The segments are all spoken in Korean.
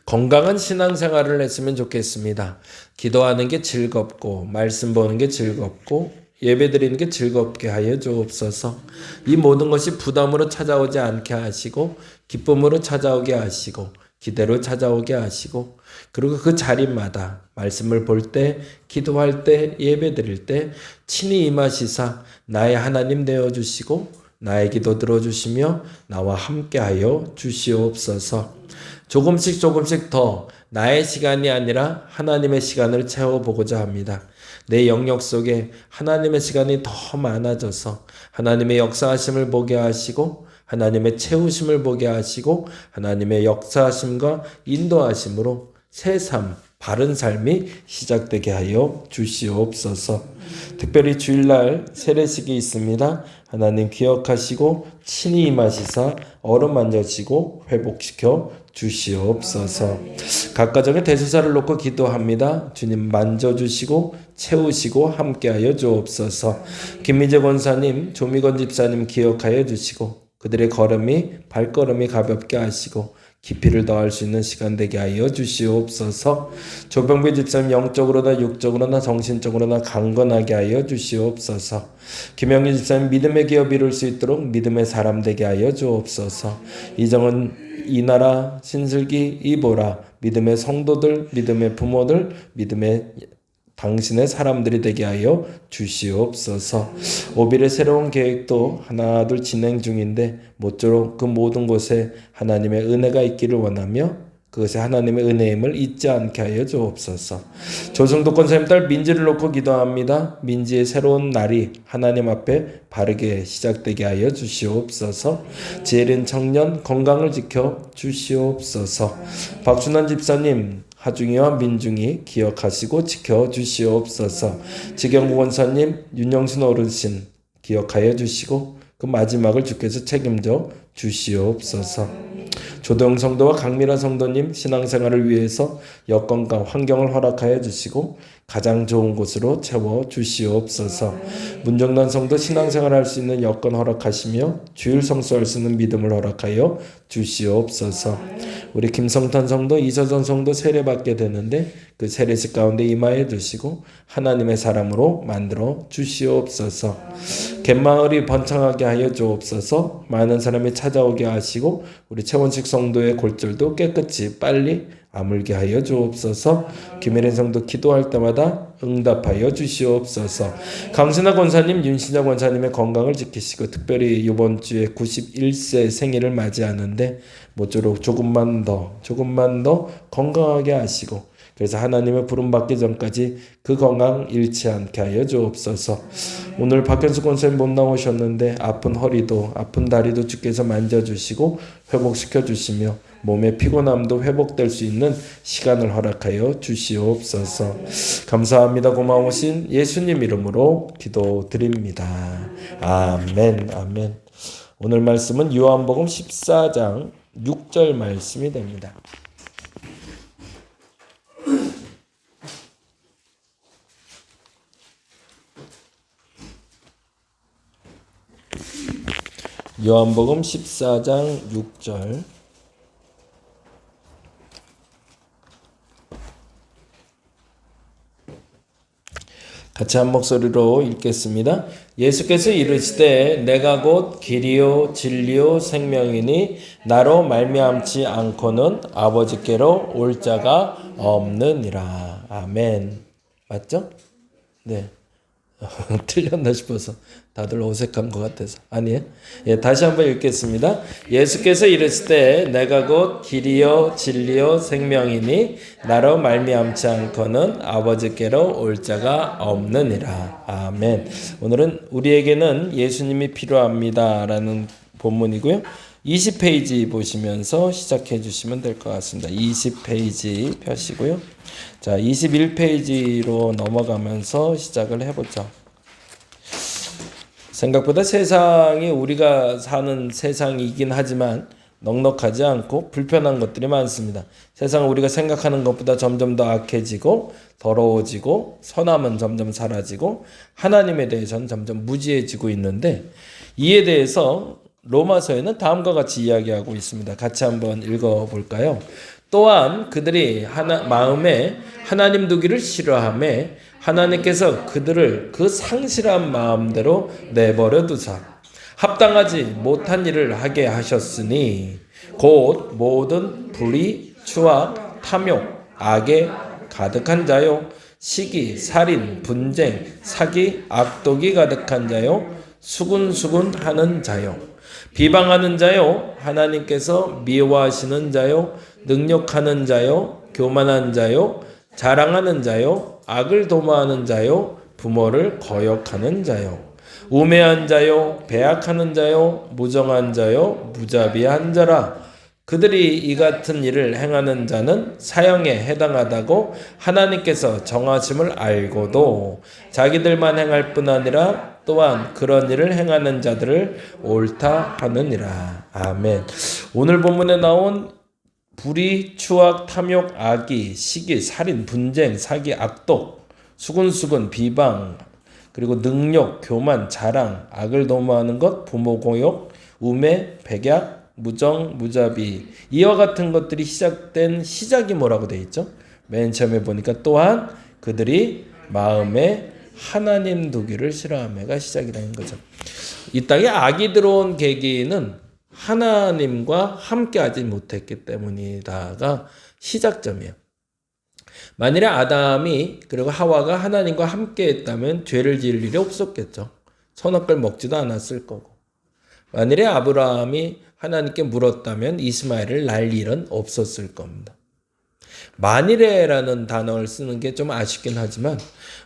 건강한 신앙생활을 했으면 좋겠습니다. 기도하는 게 즐겁고 말씀 보는 게 즐겁고 예배드리는 게 즐겁게 하여 주옵소서. 이 모든 것이 부담으로 찾아오지 않게 하시고 기쁨으로 찾아오게 하시고 기대로 찾아오게 하시고 그리고 그 자리마다 말씀을 볼 때, 기도할 때, 예배드릴 때 친히 임하시사 나의 하나님 되어주시고 나의 기도 들어주시며 나와 함께하여 주시옵소서. 조금씩 더 나의 시간이 아니라 하나님의 시간을 채워보고자 합니다. 내 영역 속에 하나님의 시간이 더 많아져서 하나님의 역사하심을 보게 하시고 하나님의 채우심을 보게 하시고 하나님의 역사하심과 인도하심으로 새 삶, 바른 삶이 시작되게 하여 주시옵소서. 특별히 주일날 세례식이 있습니다. 하나님 기억하시고 친히 임하시사 어루만져시고 회복시켜 주시옵소서. 각 가정의 대소사를 놓고 기도합니다. 주님 만져주시고 채우시고 함께하여 주옵소서. 김미재 권사님, 조미건 집사님 기억하여 주시고 그들의 발걸음이 가볍게 하시고 깊이를 더할 수 있는 시간 되게 하여 주시옵소서. 조병배 집사님 영적으로나 육적으로나 정신적으로나 강건하게 하여 주시옵소서. 김영희 집사님 믿음의 기업 이룰 수 있도록 믿음의 사람 되게 하여 주옵소서. 이정은, 이나라, 신슬기, 이보라 믿음의 성도들, 믿음의 부모들, 믿음의 당신의 사람들이 되게 하여 주시옵소서. 오빌의 새로운 계획도 하나둘 진행 중인데 모쪼록 그 모든 곳에 하나님의 은혜가 있기를 원하며 그것에 하나님의 은혜임을 잊지 않게 하여 주옵소서. 조성도 권사님 딸 민지를 놓고 기도합니다. 민지의 새로운 날이 하나님 앞에 바르게 시작되게 하여 주시옵소서. 지혜린 청년 건강을 지켜 주시옵소서. 박준환 집사님 하중이와 민중이 기억하시고 지켜주시옵소서. 지경구 권사님, 윤영순 어르신 기억하여 주시고 그 마지막을 주께서 책임져 주시옵소서. 조도영 성도와 강미라 성도님 신앙생활을 위해서 여건과 환경을 허락하여 주시고 가장 좋은 곳으로 채워 주시옵소서. 문정란 성도 신앙생활 할 수 있는 여건 허락하시며 주일 성수할 수 있는 믿음을 허락하여 주시옵소서. 우리 김성탄 성도, 이서전 성도 세례받게 되는데 그 세례식 가운데 임하여 주시고 하나님의 사람으로 만들어 주시옵소서. 갯마을이 번창하게 하여 주옵소서. 많은 사람이 찾아오게 하시고 우리 최원식 성도의 골절도 깨끗이 빨리 아물게 하여 주옵소서. 김혜린 성도 기도할 때마다 응답하여 주시옵소서. 강신하 권사님, 윤신자 권사님의 건강을 지키시고 특별히 이번 주에 91세 생일을 맞이하는데 모쪼록 조금만 더 건강하게 하시고 그래서 하나님의 부름 받기 전까지 그 건강 잃지 않게 하여 주옵소서. 오늘 박현수 권사님 못 나오셨는데 아픈 허리도 아픈 다리도 주께서 만져주시고 회복시켜 주시며 몸의 피곤함도 회복될 수 있는 시간을 허락하여 주시옵소서. 감사합니다. 고마우신 예수님 이름으로 기도드립니다. 아멘. 아멘. 오늘 말씀은 요한복음 14장 6절 말씀이 됩니다. 요한복음 14장 6절 같이 한 목소리로 읽겠습니다. 예수께서 이르시되 내가 곧 길이요 진리요 생명이니 나로 말미암지 않고는 아버지께로 올 자가 없느니라. 아멘. 맞죠? 네. 틀렸나 싶어서 다들 어색한 것 같아서 아니에요? 예, 다시 한번 읽겠습니다. 예수께서 이르시되 내가 곧 길이요 진리요 생명이니 나로 말미암지 않고는 아버지께로 올 자가 없느니라. 아멘. 오늘은 우리에게는 예수님이 필요합니다 라는 본문이고요. 20페이지 보시면서 시작해 주시면 될 것 같습니다. 20페이지 펴시고요. 자, 21페이지로 넘어가면서 시작을 해보죠. 생각보다 세상이 우리가 사는 세상이긴 하지만 넉넉하지 않고 불편한 것들이 많습니다. 세상은 우리가 생각하는 것보다 점점 더 악해지고 더러워지고 선함은 점점 사라지고 하나님에 대해서는 점점 무지해지고 있는데 이에 대해서 로마서에는 다음과 같이 이야기하고 있습니다. 같이 한번 읽어볼까요? 또한 그들이 마음에 하나님 두기를 싫어하며 하나님께서 그들을 그 상실한 마음대로 내버려 두사 합당하지 못한 일을 하게 하셨으니 곧 모든 불의, 추악, 탐욕, 악에 가득한 자요 시기, 살인, 분쟁, 사기, 악독이 가득한 자요 수군수군하는 자요 비방하는 자요 하나님께서 미워하시는 자요 능욕하는 자요 교만한 자요 자랑하는 자요 악을 도모하는 자요 부모를 거역하는 자요 우매한 자요 배악하는 자요 무정한 자요 무자비한 자라 그들이 이 같은 일을 행하는 자는 사형에 해당하다고 하나님께서 정하심을 알고도 자기들만 행할 뿐 아니라 또한 그런 일을 행하는 자들을 옳다 하느니라. 아멘. 오늘 본문에 나온 불의, 추악, 탐욕, 악의, 시기, 살인, 분쟁, 사기, 악독, 수군수군, 비방, 그리고 능욕, 교만, 자랑, 악을 도모하는 것, 부모 공욕, 우매, 백약, 무정, 무자비 이와 같은 것들이 시작된 시작이 뭐라고 되어 있죠? 맨 처음에 보니까 또한 그들이 마음에 하나님 두기를 싫어하며가 시작이라는 거죠. 이 땅에 악이 들어온 계기는 하나님과 함께하지 못했기 때문이다가 시작점이에요. 만일에 아담이 그리고 하와가 하나님과 함께했다면 죄를 지을 일이 없었겠죠. 선악과를 먹지도 않았을 거고. 만일에 아브라함이 하나님께 물었다면 이스마엘을 낳을 일은 없었을 겁니다. 만일에라는 단어를 쓰는 게 좀 아쉽긴 하지만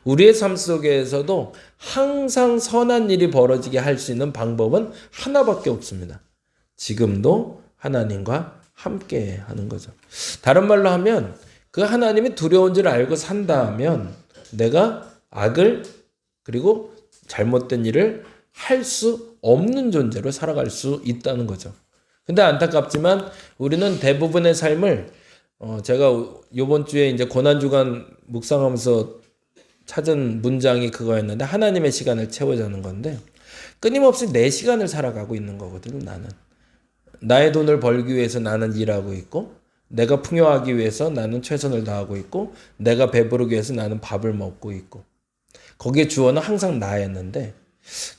우리의 삶 속에서도 항상 선한 일이 벌어지게 할 수 있는 방법은 하나밖에 없습니다. 지금도 하나님과 함께 하는 거죠. 다른 말로 하면 그 하나님이 두려운 줄 알고 산다면 내가 악을 그리고 잘못된 일을 할 수 없는 존재로 살아갈 수 있다는 거죠. 근데 안타깝지만 우리는 대부분의 삶을 제가 이번 주에 이제 고난주간 묵상하면서 찾은 문장이 그거였는데 하나님의 시간을 채우자는 건데 끊임없이 내 시간을 살아가고 있는 거거든요. 나는 나의 돈을 벌기 위해서 나는 일하고 있고 내가 풍요하기 위해서 나는 최선을 다하고 있고 내가 배부르기 위해서 나는 밥을 먹고 있고 거기에 주어는 항상 나였는데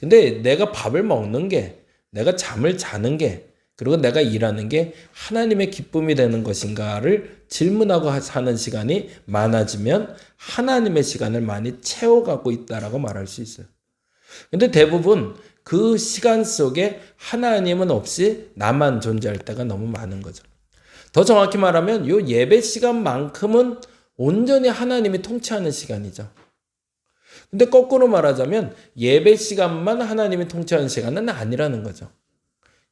근데 내가 밥을 먹는 게 내가 잠을 자는 게 그리고 내가 일하는 게 하나님의 기쁨이 되는 것인가를 질문하고 사는 시간이 많아지면 하나님의 시간을 많이 채워가고 있다라고 말할 수 있어요. 근데 대부분 그 시간 속에 하나님은 없이 나만 존재할 때가 너무 많은 거죠. 더 정확히 말하면 요 예배 시간만큼은 온전히 하나님이 통치하는 시간이죠. 근데 거꾸로 말하자면 예배 시간만 하나님이 통치하는 시간은 아니라는 거죠.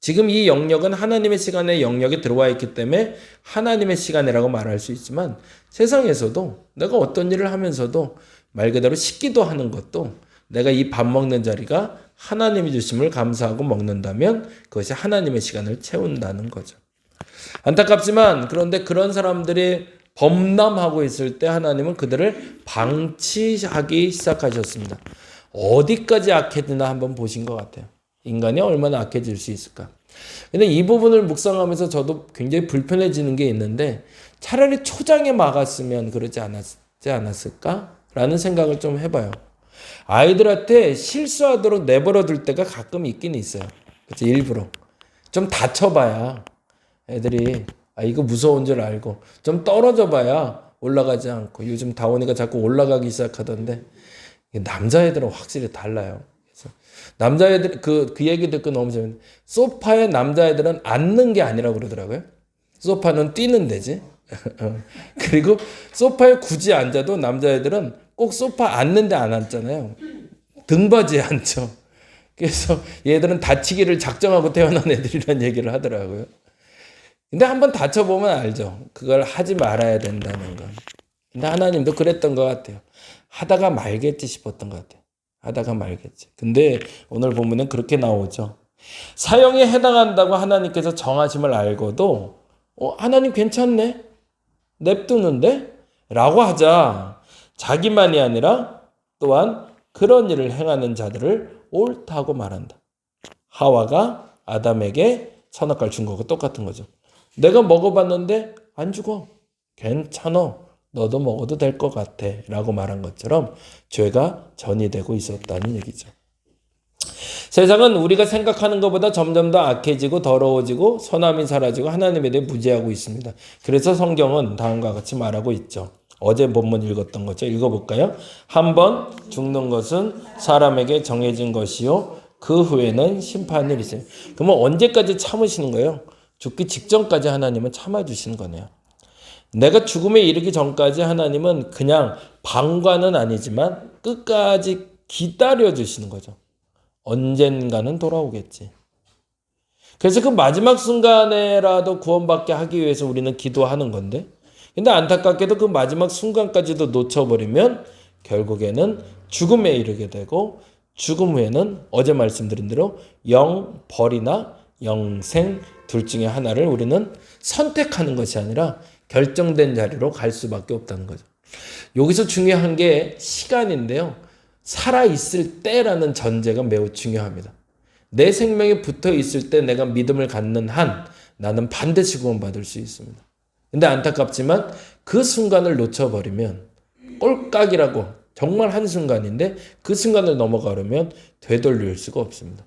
지금 이 영역은 하나님의 시간에 영역에 들어와 있기 때문에 하나님의 시간이라고 말할 수 있지만 세상에서도 내가 어떤 일을 하면서도 말 그대로 식기도 하는 것도 내가 이 밥 먹는 자리가 하나님이 주심을 감사하고 먹는다면 그것이 하나님의 시간을 채운다는 거죠. 안타깝지만 그런데 그런 사람들이 범람하고 있을 때 하나님은 그들을 방치하기 시작하셨습니다. 어디까지 악해지나 한번 보신 것 같아요. 인간이 얼마나 악해질 수 있을까. 근데 이 부분을 묵상하면서 저도 굉장히 불편해지는 게 있는데 차라리 초장에 막았으면 그러지 않았을까라는 생각을 좀 해봐요. 아이들한테 실수하도록 내버려 둘 때가 가끔 있긴 있어요. 그치? 일부러. 좀 다쳐봐야 애들이 이거 무서운 줄 알고 좀 떨어져 봐야 올라가지 않고 요즘 다원이가 자꾸 올라가기 시작하던데 남자애들은 확실히 달라요. 남자애들 그 얘기 듣고 너무 재밌는데 소파에 남자애들은 앉는 게 아니라고 그러더라고요. 소파는 뛰는 데지. 그리고 소파에 굳이 앉아도 남자애들은 꼭 소파 앉는데 안 앉잖아요. 등받이에 앉죠. 그래서 얘들은 다치기를 작정하고 태어난 애들이란 얘기를 하더라고요. 근데 한번 다쳐보면 알죠. 그걸 하지 말아야 된다는 건. 근데 하나님도 그랬던 것 같아요. 하다가 말겠지 싶었던 것 같아요. 하다가 말겠지. 근데 오늘 본문은 그렇게 나오죠. 사형에 해당한다고 하나님께서 정하심을 알고도 하나님 괜찮네? 냅두는데? 라고 하자 자기만이 아니라 또한 그런 일을 행하는 자들을 옳다고 말한다. 하와가 아담에게 선악과를 준 거고 똑같은 거죠. 내가 먹어봤는데 안 죽어. 괜찮아. 너도 먹어도 될 것 같아. 라고 말한 것처럼 죄가 전이되고 있었다는 얘기죠. 세상은 우리가 생각하는 것보다 점점 더 악해지고 더러워지고 선함이 사라지고 하나님에 대해 무지하고 있습니다. 그래서 성경은 다음과 같이 말하고 있죠. 어제 본문 읽었던 거죠. 읽어볼까요? 한 번 죽는 것은 사람에게 정해진 것이요 그 후에는 심판이 있어요. 그러면 언제까지 참으시는 거예요? 죽기 직전까지 하나님은 참아주시는 거네요. 내가 죽음에 이르기 전까지 하나님은 그냥 방관은 아니지만 끝까지 기다려주시는 거죠. 언젠가는 돌아오겠지. 그래서 그 마지막 순간에라도 구원받게 하기 위해서 우리는 기도하는 건데, 근데 안타깝게도 그 마지막 순간까지도 놓쳐버리면 결국에는 죽음에 이르게 되고, 죽음 후에는 어제 말씀드린 대로 영벌이나 영생 둘 중에 하나를 우리는 선택하는 것이 아니라 결정된 자리로 갈 수밖에 없다는 거죠. 여기서 중요한 게 시간인데요. 살아있을 때라는 전제가 매우 중요합니다. 내 생명에 붙어 있을 때 내가 믿음을 갖는 한 나는 반드시 구원받을 수 있습니다. 근데 안타깝지만 그 순간을 놓쳐버리면 꼴깍이라고 정말 한순간인데 그 순간을 넘어가려면 되돌릴 수가 없습니다.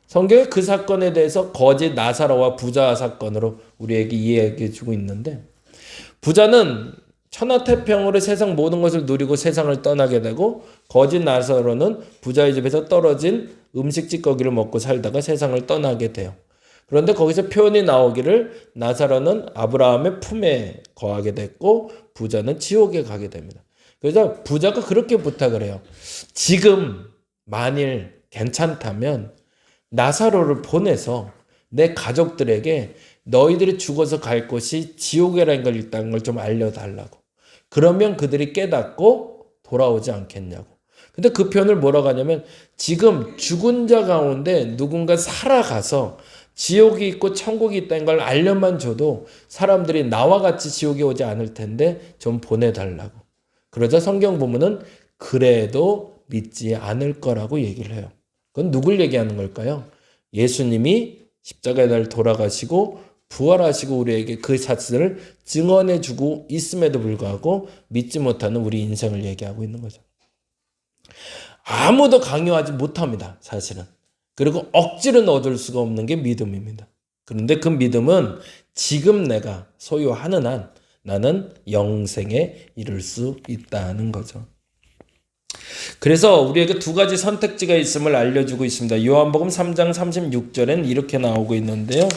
성경에 그 사건에 대해서 거짓 나사로와 부자 사건으로 우리에게 이야기해 주고 있는데 부자는 천하태평으로 세상 모든 것을 누리고 세상을 떠나게 되고 거짓 나사로는 부자의 집에서 떨어진 음식 찌꺼기를 먹고 살다가 세상을 떠나게 돼요. 그런데 거기서 표현이 나오기를 나사로는 아브라함의 품에 거하게 됐고 부자는 지옥에 가게 됩니다. 그래서 부자가 그렇게 부탁을 해요. 지금 만일 괜찮다면 나사로를 보내서 내 가족들에게 너희들이 죽어서 갈 곳이 지옥이라는 걸 있다는 걸 좀 알려달라고. 그러면 그들이 깨닫고 돌아오지 않겠냐고. 근데 그 표현을 뭐라고 하냐면 지금 죽은 자 가운데 누군가 살아가서 지옥이 있고 천국이 있다는 걸 알려만 줘도 사람들이 나와 같이 지옥에 오지 않을 텐데 좀 보내달라고. 그러자 성경 보면은 그래도 믿지 않을 거라고 얘기를 해요. 그건 누굴 얘기하는 걸까요? 예수님이 십자가에 날 돌아가시고 부활하시고 우리에게 그 사실을 증언해주고 있음에도 불구하고 믿지 못하는 우리 인생을 얘기하고 있는 거죠. 아무도 강요하지 못합니다. 사실은. 그리고 억지로 얻을 수가 없는 게 믿음입니다. 그런데 그 믿음은 지금 내가 소유하는 한 나는 영생에 이를 수 있다는 거죠. 그래서 우리에게 두 가지 선택지가 있음을 알려주고 있습니다. 요한복음 3장 36절엔 이렇게 나오고 있는데요.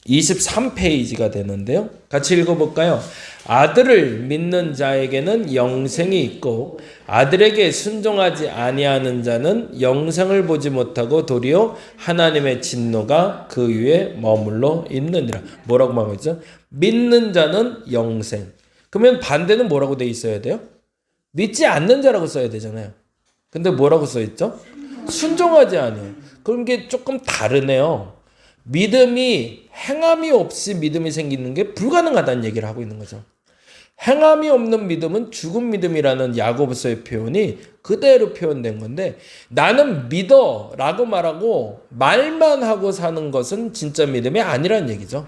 23페이지가 되는데요. 같이 읽어볼까요? 아들을 믿는 자에게는 영생이 있고 아들에게 순종하지 아니하는 자는 영생을 보지 못하고 도리어 하나님의 진노가 그 위에 머물러 있느니라. 뭐라고 말하고 있죠? 믿는 자는 영생. 그러면 반대는 뭐라고 돼 있어야 돼요? 믿지 않는 자라고 써야 되잖아요. 근데 뭐라고 써 있죠? 순종하지 아니에요. 그런 게 조금 다르네요. 믿음이 행함이 없이 믿음이 생기는 게 불가능하다는 얘기를 하고 있는 거죠. 행함이 없는 믿음은 죽은 믿음이라는 야고보서의 표현이 그대로 표현된 건데 나는 믿어 라고 말하고 말만 하고 사는 것은 진짜 믿음이 아니란 얘기죠.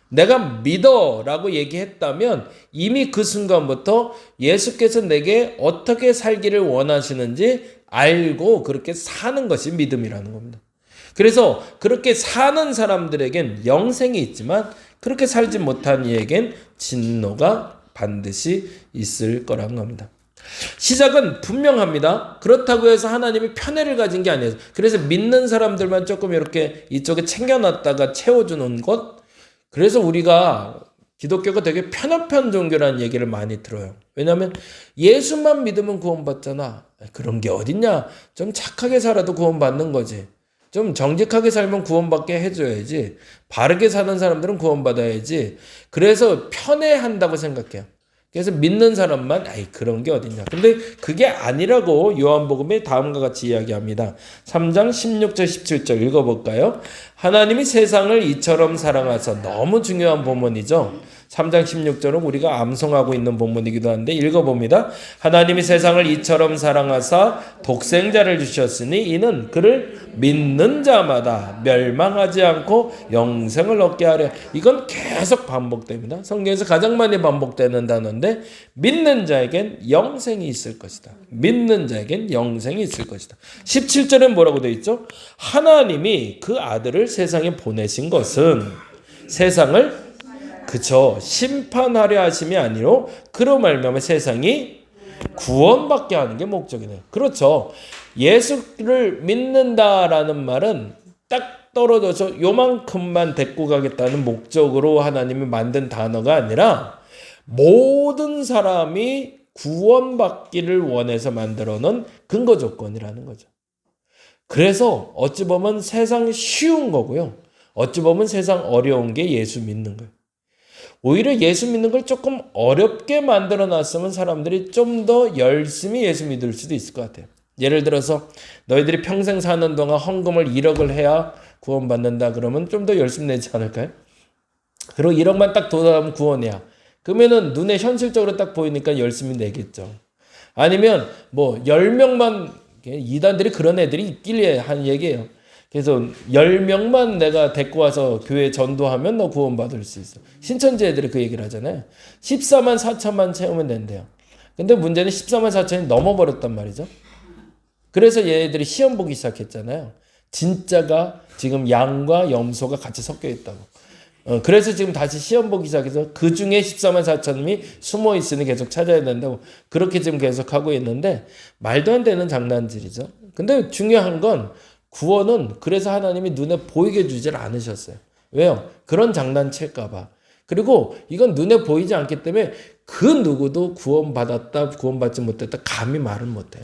내가 믿어 라고 얘기했다면 이미 그 순간부터 예수께서 내게 어떻게 살기를 원하시는지 알고 그렇게 사는 것이 믿음이라는 겁니다. 그래서 그렇게 사는 사람들에겐 영생이 있지만 그렇게 살지 못한 이에겐 진노가 반드시 있을 거라는 겁니다. 시작은 분명합니다. 그렇다고 해서 하나님이 편애를 가진 게 아니에요. 그래서 믿는 사람들만 조금 이렇게 이쪽에 챙겨놨다가 채워주는 것. 그래서 우리가 기독교가 되게 편협한 종교라는 얘기를 많이 들어요. 왜냐하면 예수만 믿으면 구원받잖아. 그런 게 어딨냐. 좀 착하게 살아도 구원받는 거지. 좀 정직하게 살면 구원받게 해줘야지. 바르게 사는 사람들은 구원받아야지. 그래서 편애한다고 생각해요. 그래서 믿는 사람만 그런 게 어딨냐. 근데 그게 아니라고 요한복음에 다음과 같이 이야기합니다. 3장 16절 17절 읽어볼까요? 하나님이 세상을 이처럼 사랑하사, 너무 중요한 본문이죠. 3장 16절은 우리가 암송하고 있는 본문이기도 한데 읽어봅니다. 하나님이 세상을 이처럼 사랑하사 독생자를 주셨으니 이는 그를 믿는 자마다 멸망하지 않고 영생을 얻게 하려. 이건 계속 반복됩니다. 성경에서 가장 많이 반복되는 단어인데, 믿는 자에겐 영생이 있을 것이다. 믿는 자에겐 영생이 있을 것이다. 17절엔 뭐라고 되어 있죠? 하나님이 그 아들을 세상에 보내신 것은 세상을 심판하려 하심이 아니로 그로 말미암아 세상이 구원받게 하는 게 목적이네요. 그렇죠. 예수를 믿는다라는 말은 딱 떨어져서 요만큼만 데리고 가겠다는 목적으로 하나님이 만든 단어가 아니라 모든 사람이 구원받기를 원해서 만들어 놓은 근거 조건이라는 거죠. 그래서 어찌 보면 세상 쉬운 거고요. 어찌 보면 세상 어려운 게 예수 믿는 거예요. 오히려 예수 믿는 걸 조금 어렵게 만들어 놨으면 사람들이 좀 더 열심히 예수 믿을 수도 있을 것 같아요. 예를 들어서 너희들이 평생 사는 동안 헌금을 1억을 해야 구원받는다 그러면 좀 더 열심히 내지 않을까요? 그리고 1억만 딱 도달하면 구원이야. 그러면은 눈에 현실적으로 딱 보이니까 열심히 내겠죠. 아니면 뭐 10명만, 이단들이 그런 애들이 있길래 한 얘기예요. 그래서 10명만 내가 데리고 와서 교회 전도하면 너 구원받을 수 있어. 신천지 애들이 그 얘기를 하잖아요. 14만 4천만 채우면 된대요. 근데 문제는 14만 4천이 넘어버렸단 말이죠. 그래서 얘네들이 시험 보기 시작했잖아요. 진짜가 지금 양과 염소가 같이 섞여 있다고. 그래서 지금 다시 시험 보기 시작해서 그 중에 14만 4천이 숨어 있으니 계속 찾아야 된다고. 그렇게 지금 계속 하고 있는데 말도 안 되는 장난질이죠. 근데 중요한 건 구원은 그래서 하나님이 눈에 보이게 주질 않으셨어요. 왜요? 그런 장난칠까봐. 그리고 이건 눈에 보이지 않기 때문에 그 누구도 구원받았다, 구원받지 못했다 감히 말을 못해요.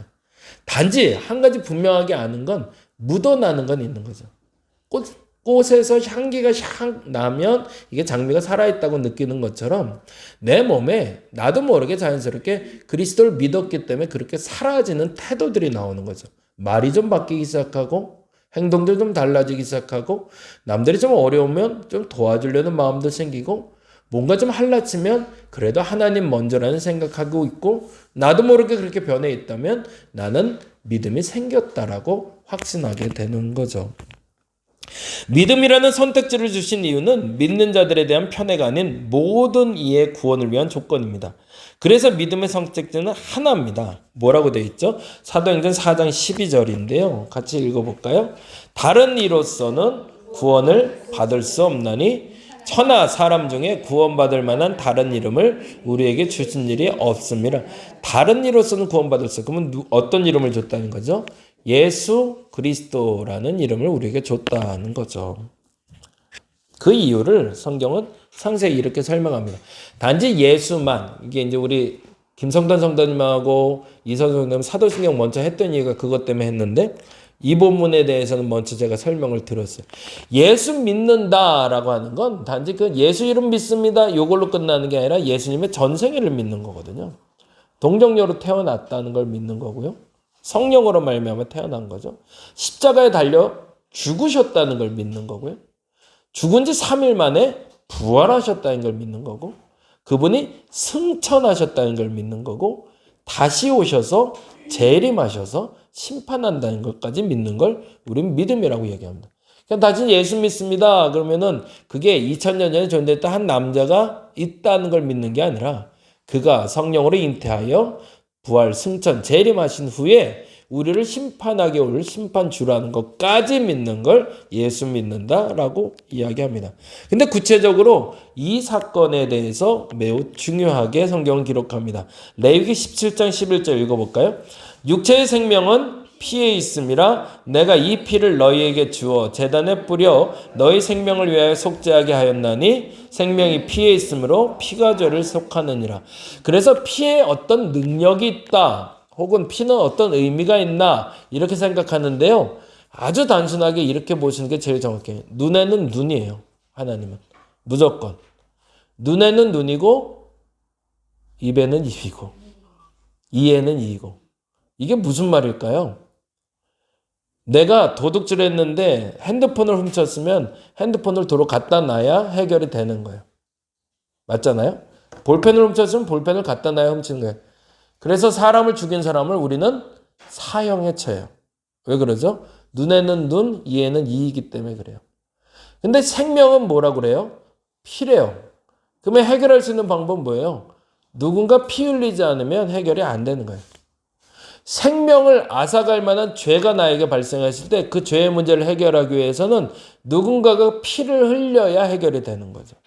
단지 한 가지 분명하게 아는 건 묻어나는 건 있는 거죠. 꽃에서 향기가 향 나면 이게 장미가 살아있다고 느끼는 것처럼 내 몸에 나도 모르게 자연스럽게 그리스도를 믿었기 때문에 그렇게 사라지는 태도들이 나오는 거죠. 말이 좀 바뀌기 시작하고 행동도 좀 달라지기 시작하고 남들이 좀 어려우면 좀 도와주려는 마음도 생기고 뭔가 좀 할라치면 그래도 하나님 먼저라는 생각하고 있고 나도 모르게 그렇게 변해 있다면 나는 믿음이 생겼다라고 확신하게 되는 거죠. 믿음이라는 선택지를 주신 이유는 믿는 자들에 대한 편애가 아닌 모든 이의 구원을 위한 조건입니다. 그래서 믿음의 선택지는 하나입니다. 뭐라고 되어 있죠? 사도행전 4장 12절인데요. 같이 읽어볼까요? 다른 이로서는 구원을 받을 수 없나니 천하 사람 중에 구원받을 만한 다른 이름을 우리에게 주신 일이 없습니다. 다른 이로서는 구원받을 수 없으면 어떤 이름을 줬다는 거죠? 예수 그리스도라는 이름을 우리에게 줬다는 거죠. 그 이유를 성경은 상세히 이렇게 설명합니다. 단지 예수만, 이게 이제 우리 김성단 성도님하고 이선수 성도님 사도신경 먼저 했던 이유가 그것 때문에 했는데 이 본문에 대해서는 먼저 제가 설명을 들었어요. 예수 믿는다라고 하는 건 단지 그 예수 이름 믿습니다 이걸로 끝나는 게 아니라 예수님의 전생애를 믿는 거거든요. 동정녀로 태어났다는 걸 믿는 거고요. 성령으로 말미암아 태어난 거죠. 십자가에 달려 죽으셨다는 걸 믿는 거고요. 죽은 지 3일 만에 부활하셨다는 걸 믿는 거고 그분이 승천하셨다는 걸 믿는 거고 다시 오셔서 재림하셔서 심판한다는 것까지 믿는 걸 우리는 믿음이라고 얘기합니다. 그냥 단지 예수 믿습니다. 그러면은 그게 2000년 전에 존재했던 한 남자가 있다는 걸 믿는 게 아니라 그가 성령으로 잉태하여 부활, 승천, 재림하신 후에 우리를 심판하게 올 심판주라는 것까지 믿는 걸 예수 믿는다라고 이야기합니다. 근데 구체적으로 이 사건에 대해서 매우 중요하게 성경은 기록합니다. 레위기 17장 11절 읽어볼까요? 육체의 생명은 피에 있음이라 내가 이 피를 너희에게 주어 제단에 뿌려 너희 생명을 위하여 속죄하게 하였나니 생명이 피에 있으므로 피가 죄를 속하느니라. 그래서 피에 어떤 능력이 있다 혹은 피는 어떤 의미가 있나 이렇게 생각하는데요. 아주 단순하게 이렇게 보시는 게 제일 정확해요. 눈에는 눈이에요. 하나님은 무조건 눈에는 눈이고 입에는 입이고 이에는 이이고. 이게 무슨 말일까요? 내가 도둑질했는데 핸드폰을 훔쳤으면 핸드폰을 도로 갖다 놔야 해결이 되는 거예요. 맞잖아요? 볼펜을 훔쳤으면 볼펜을 갖다 놔야 훔치는 거예요. 그래서 사람을 죽인 사람을 우리는 사형에 처해요. 왜 그러죠? 눈에는 눈, 이에는 이이기 때문에 그래요. 근데 생명은 뭐라고 그래요? 피래요. 그러면 해결할 수 있는 방법은 뭐예요? 누군가 피 흘리지 않으면 해결이 안 되는 거예요. 생명을 앗아갈 만한 죄가 나에게 발생했을 때 그 죄의 문제를 해결하기 위해서는 누군가가 피를 흘려야 해결이 되는 거죠.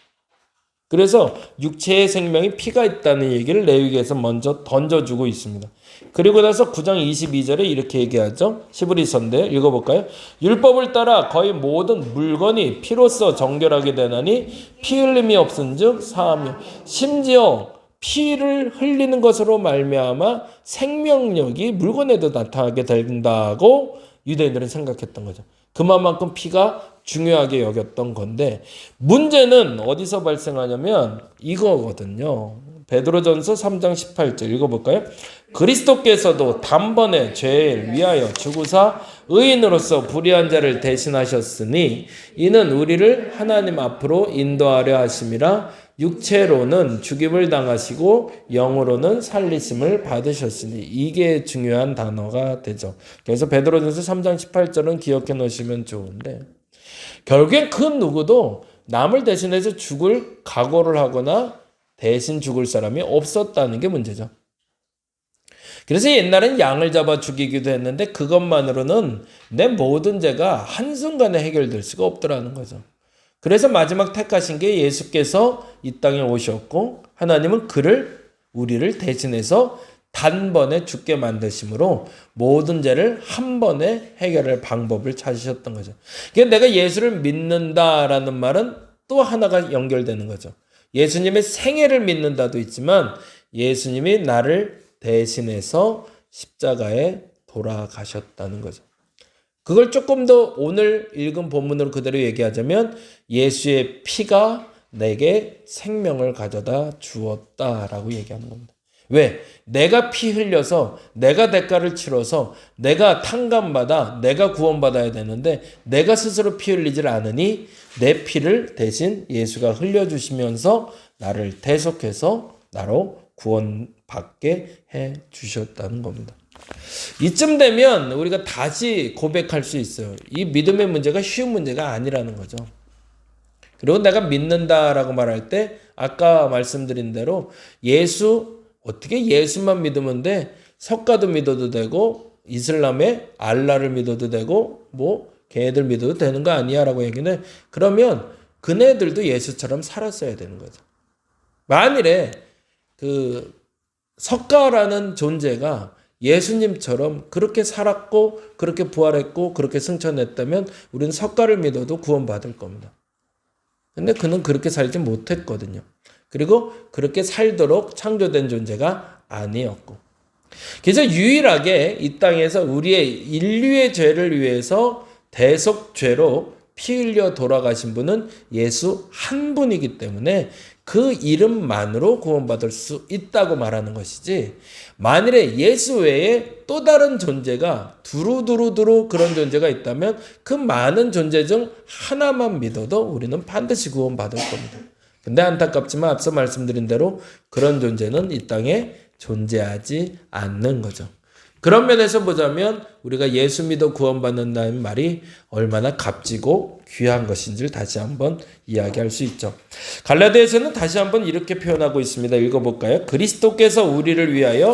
그래서 육체의 생명이 피가 있다는 얘기를 레위기에서 먼저 던져주고 있습니다. 그리고 나서 9장 22절에 이렇게 얘기하죠. 히브리서인데 읽어볼까요? 율법을 따라 거의 모든 물건이 피로써 정결하게 되나니 피 흘림이 없은즉 사하며 심지어 피를 흘리는 것으로 말미암아 생명력이 물건에도 나타나게 된다고 유대인들은 생각했던 거죠. 그만큼 피가 중요하게 여겼던 건데 문제는 어디서 발생하냐면 이거거든요. 베드로전서 3장 18절 읽어볼까요? 그리스도께서도 단번에 죄를 위하여 죽으사 의인으로서 불의한 자를 대신하셨으니 이는 우리를 하나님 앞으로 인도하려 하심이라 육체로는 죽임을 당하시고 영으로는 살리심을 받으셨으니 이게 중요한 단어가 되죠. 그래서 베드로전서 3장 18절은 기억해 놓으시면 좋은데 결국엔 그 누구도 남을 대신해서 죽을 각오를 하거나 대신 죽을 사람이 없었다는 게 문제죠. 그래서 옛날엔 양을 잡아 죽이기도 했는데 그것만으로는 내 모든 죄가 한순간에 해결될 수가 없더라는 거죠. 그래서 마지막 택하신 게 예수께서 이 땅에 오셨고 하나님은 우리를 대신해서 단번에 죽게 만드심으로 모든 죄를 한 번에 해결할 방법을 찾으셨던 거죠. 그러니까 내가 예수를 믿는다라는 말은 또 하나가 연결되는 거죠. 예수님의 생애를 믿는다도 있지만 예수님이 나를 대신해서 십자가에 돌아가셨다는 거죠. 그걸 조금 더 오늘 읽은 본문으로 그대로 얘기하자면 예수의 피가 내게 생명을 가져다 주었다라고 얘기하는 겁니다. 왜? 내가 피 흘려서 내가 대가를 치러서 내가 탕감받아 내가 구원받아야 되는데 내가 스스로 피 흘리질 않으니 내 피를 대신 예수가 흘려주시면서 나를 대속해서 나로 구원받게 해 주셨다는 겁니다. 이쯤 되면 우리가 다시 고백할 수 있어요. 이 믿음의 문제가 쉬운 문제가 아니라는 거죠. 그리고 내가 믿는다라고 말할 때 아까 말씀드린 대로 어떻게 예수만 믿으면 돼? 석가도 믿어도 되고 이슬람에 알라를 믿어도 되고 걔네들 믿어도 되는 거 아니야? 라고 얘기는 그러면 그네들도 예수처럼 살았어야 되는 거죠. 만일에 석가라는 존재가 예수님처럼 그렇게 살았고 그렇게 부활했고 그렇게 승천했다면 우리는 석가를 믿어도 구원받을 겁니다. 근데 그는 그렇게 살지 못했거든요. 그리고 그렇게 살도록 창조된 존재가 아니었고. 그래서 유일하게 이 땅에서 우리의 인류의 죄를 위해서 대속죄로 피 흘려 돌아가신 분은 예수 한 분이기 때문에 그 이름만으로 구원받을 수 있다고 말하는 것이지 만일에 예수 외에 또 다른 존재가 두루두루 그런 존재가 있다면 그 많은 존재 중 하나만 믿어도 우리는 반드시 구원받을 겁니다. 근데 안타깝지만 앞서 말씀드린 대로 그런 존재는 이 땅에 존재하지 않는 거죠. 그런 면에서 보자면 우리가 예수 믿어 구원받는다는 말이 얼마나 값지고 귀한 것인지를 다시 한번 이야기할 수 있죠. 갈라디아서는 다시 한번 이렇게 표현하고 있습니다. 읽어볼까요? 그리스도께서 우리를 위하여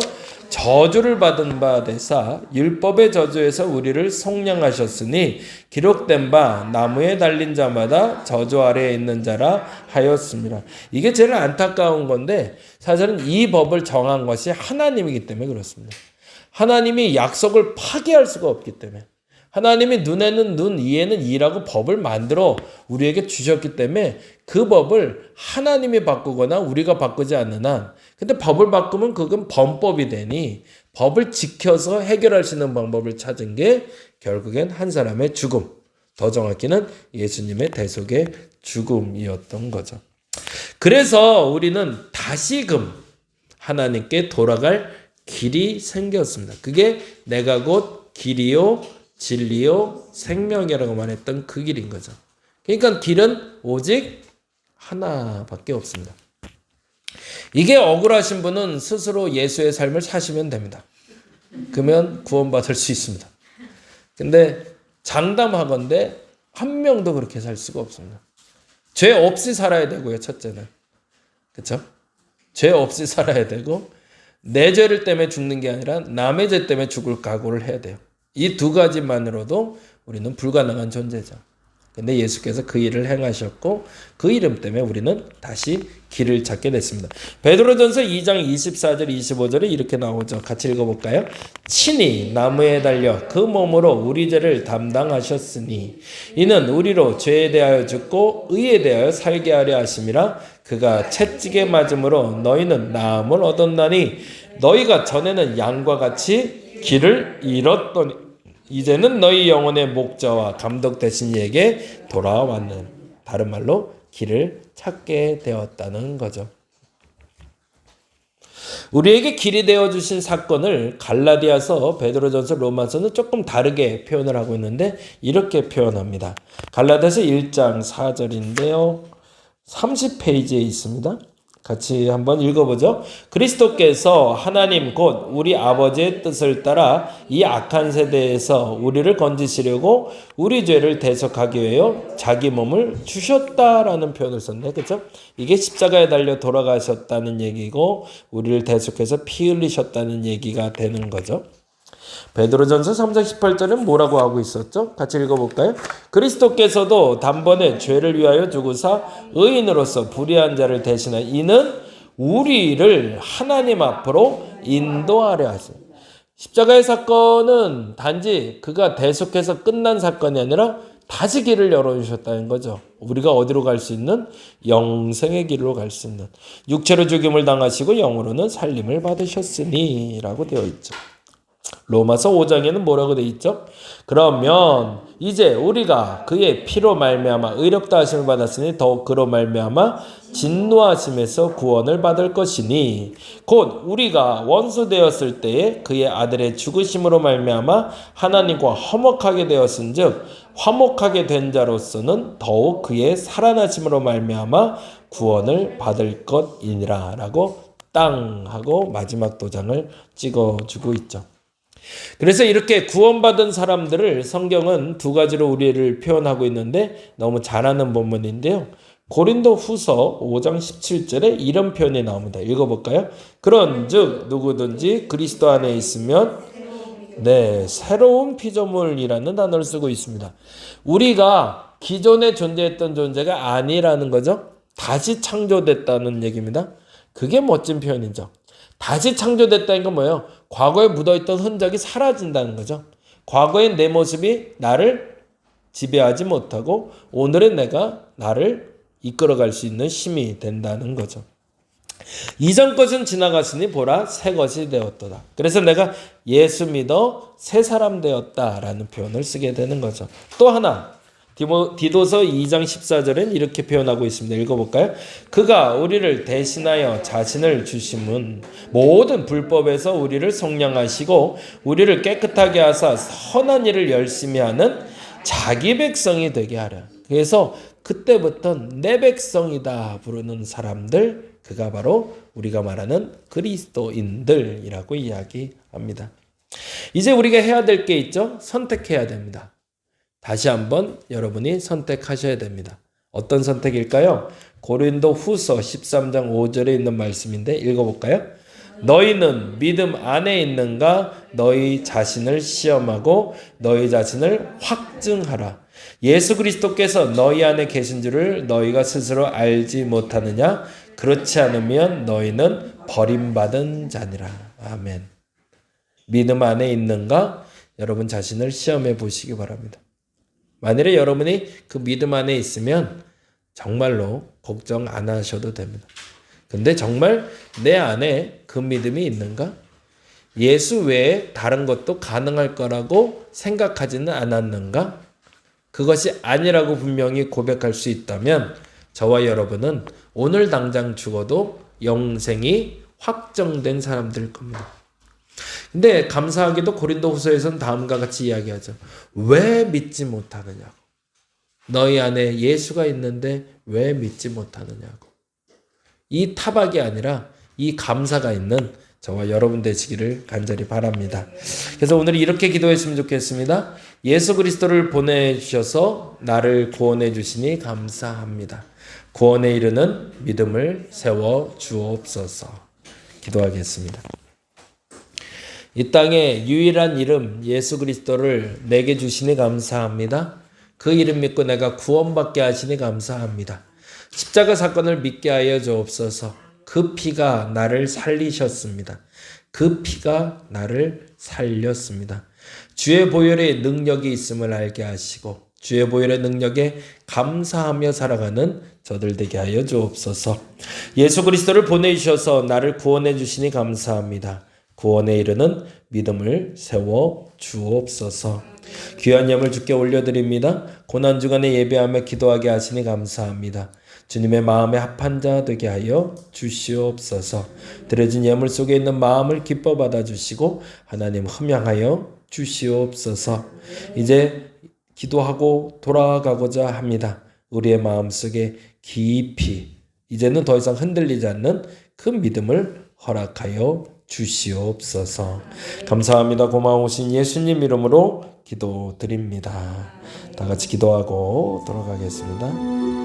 저주를 받은 바 되사 율법의 저주에서 우리를 속량하셨으니 기록된 바 나무에 달린 자마다 저주 아래에 있는 자라 하였습니다. 이게 제일 안타까운 건데 사실은 이 법을 정한 것이 하나님이기 때문에 그렇습니다. 하나님이 약속을 파기할 수가 없기 때문에 하나님이 눈에는 눈, 이에는 이라고 법을 만들어 우리에게 주셨기 때문에 그 법을 하나님이 바꾸거나 우리가 바꾸지 않는 한 근데 법을 바꾸면 그건 범법이 되니 법을 지켜서 해결할 수 있는 방법을 찾은 게 결국엔 한 사람의 죽음, 더 정확히는 예수님의 대속의 죽음이었던 거죠. 그래서 우리는 다시금 하나님께 돌아갈 길이 생겼습니다. 그게 내가 곧 길이요 진리요 생명이라고 말했던 그 길인 거죠. 그러니까 길은 오직 하나밖에 없습니다. 이게 억울하신 분은 스스로 예수의 삶을 사시면 됩니다. 그러면 구원받을 수 있습니다. 근데 장담하건대 한 명도 그렇게 살 수가 없습니다. 죄 없이 살아야 되고요. 첫째는. 그렇죠? 죄 없이 살아야 되고 내 죄를 때문에 죽는 게 아니라 남의 죄 때문에 죽을 각오를 해야 돼요. 이 두 가지만으로도 우리는 불가능한 존재죠. 근데 예수께서 그 일을 행하셨고 그 이름 때문에 우리는 다시 길을 찾게 됐습니다. 베드로전서 2장 24절 25절에 이렇게 나오죠. 같이 읽어볼까요? 친히 나무에 달려 그 몸으로 우리 죄를 담당하셨으니 이는 우리로 죄에 대하여 죽고 의에 대하여 살게 하려 하심이라. 그가 채찍에 맞음으로 너희는 나음을 얻었나니 너희가 전에는 양과 같이 길을 잃었더니 이제는 너희 영혼의 목자와 감독 되신 이에게 돌아왔는, 다른 말로 길을 찾게 되었다는 거죠. 우리에게 길이 되어주신 사건을 갈라디아서, 베드로전서, 로마서는 조금 다르게 표현을 하고 있는데 이렇게 표현합니다. 갈라디아서 1장 4절인데요. 30페이지에 있습니다. 같이 한번 읽어보죠. 그리스도께서 하나님 곧 우리 아버지의 뜻을 따라 이 악한 세대에서 우리를 건지시려고 우리 죄를 대속하기 위하여 자기 몸을 주셨다라는 표현을 썼네. 그렇죠? 이게 십자가에 달려 돌아가셨다는 얘기고 우리를 대속해서 피 흘리셨다는 얘기가 되는 거죠. 베드로전서 3장 18절은 뭐라고 하고 있었죠? 같이 읽어볼까요? 그리스도께서도 단번에 죄를 위하여 죽으사 의인으로서 불의한 자를 대신한 이는 우리를 하나님 앞으로 인도하려 하시니. 십자가의 사건은 단지 그가 대속해서 끝난 사건이 아니라 다시 길을 열어주셨다는 거죠. 우리가 어디로 갈 수 있는? 영생의 길로 갈 수 있는. 육체로 죽임을 당하시고 영으로는 살림을 받으셨으니 라고 되어 있죠. 로마서 5장에는 뭐라고 되어 있죠? 그러면 이제 우리가 그의 피로 말미암아 의롭다 하심을 받았으니 더욱 그로 말미암아 진노하심에서 구원을 받을 것이니 곧 우리가 원수 되었을 때에 그의 아들의 죽으심으로 말미암아 하나님과 화목하게 되었은즉 화목하게 된 자로서는 더욱 그의 살아나심으로 말미암아 구원을 받을 것이니라 라고 땅 하고 마지막 도장을 찍어주고 있죠. 그래서 이렇게 구원받은 사람들을 성경은 두 가지로 우리를 표현하고 있는데 너무 잘 아는 본문인데요. 고린도 후서 5장 17절에 이런 표현이 나옵니다. 읽어볼까요? 그런즉 누구든지 그리스도 안에 있으면 새로운 피조물이라는 단어를 쓰고 있습니다. 우리가 기존에 존재했던 존재가 아니라는 거죠. 다시 창조됐다는 얘기입니다. 그게 멋진 표현이죠. 다시 창조됐다는 건 뭐예요? 과거에 묻어있던 흔적이 사라진다는 거죠. 과거의 내 모습이 나를 지배하지 못하고 오늘의 내가 나를 이끌어갈 수 있는 힘이 된다는 거죠. 이전 것은 지나갔으니 보라 새 것이 되었도다. 그래서 내가 예수 믿어 새 사람 되었다라는 표현을 쓰게 되는 거죠. 또 하나 디도서 2장 14절엔 이렇게 표현하고 있습니다. 읽어볼까요? 그가 우리를 대신하여 자신을 주심은 모든 불법에서 우리를 성량하시고 우리를 깨끗하게 하사 선한 일을 열심히 하는 자기 백성이 되게 하려. 그래서 그때부터 내 백성이다 부르는 사람들, 그가 바로 우리가 말하는 그리스도인들이라고 이야기합니다. 이제 우리가 해야 될 게 있죠? 선택해야 됩니다. 다시 한번 여러분이 선택하셔야 됩니다. 어떤 선택일까요? 고린도 후서 13장 5절에 있는 말씀인데 읽어볼까요? 너희는 믿음 안에 있는가? 너희 자신을 시험하고 너희 자신을 확증하라. 예수 그리스도께서 너희 안에 계신 줄을 너희가 스스로 알지 못하느냐? 그렇지 않으면 너희는 버림받은 자니라. 아멘. 믿음 안에 있는가? 여러분 자신을 시험해 보시기 바랍니다. 만일에 여러분이 그 믿음 안에 있으면 정말로 걱정 안 하셔도 됩니다. 근데 정말 내 안에 그 믿음이 있는가? 예수 외에 다른 것도 가능할 거라고 생각하지는 않았는가? 그것이 아니라고 분명히 고백할 수 있다면 저와 여러분은 오늘 당장 죽어도 영생이 확정된 사람들일 겁니다. 근데 감사하게도 고린도후서에서는 다음과 같이 이야기하죠. 왜 믿지 못하느냐고. 너희 안에 예수가 있는데 왜 믿지 못하느냐고. 이 타박이 아니라 이 감사가 있는 저와 여러분 되시기를 간절히 바랍니다. 그래서 오늘 이렇게 기도했으면 좋겠습니다. 예수 그리스도를 보내주셔서 나를 구원해 주시니 감사합니다. 구원에 이르는 믿음을 세워 주옵소서. 기도하겠습니다. 이 땅의 유일한 이름 예수 그리스도를 내게 주시니 감사합니다. 그 이름 믿고 내가 구원받게 하시니 감사합니다. 십자가 사건을 믿게 하여 주옵소서. 그 피가 나를 살리셨습니다. 그 피가 나를 살렸습니다. 주의 보혈의 능력이 있음을 알게 하시고 주의 보혈의 능력에 감사하며 살아가는 저들 되게 하여 주옵소서. 예수 그리스도를 보내주셔서 나를 구원해 주시니 감사합니다. 구원에 이르는 믿음을 세워 주옵소서. 귀한 예물 주께 올려드립니다. 고난주간에 예배하며 기도하게 하시니 감사합니다. 주님의 마음에 합한 자 되게 하여 주시옵소서. 드려진 예물 속에 있는 마음을 기뻐 받아주시고 하나님 흠양하여 주시옵소서. 이제 기도하고 돌아가고자 합니다. 우리의 마음속에 깊이 이제는 더 이상 흔들리지 않는 그 믿음을 허락하여 주시옵소서. 감사합니다. 고마우신 예수님 이름으로 기도드립니다. 다 같이 기도하고 돌아가겠습니다.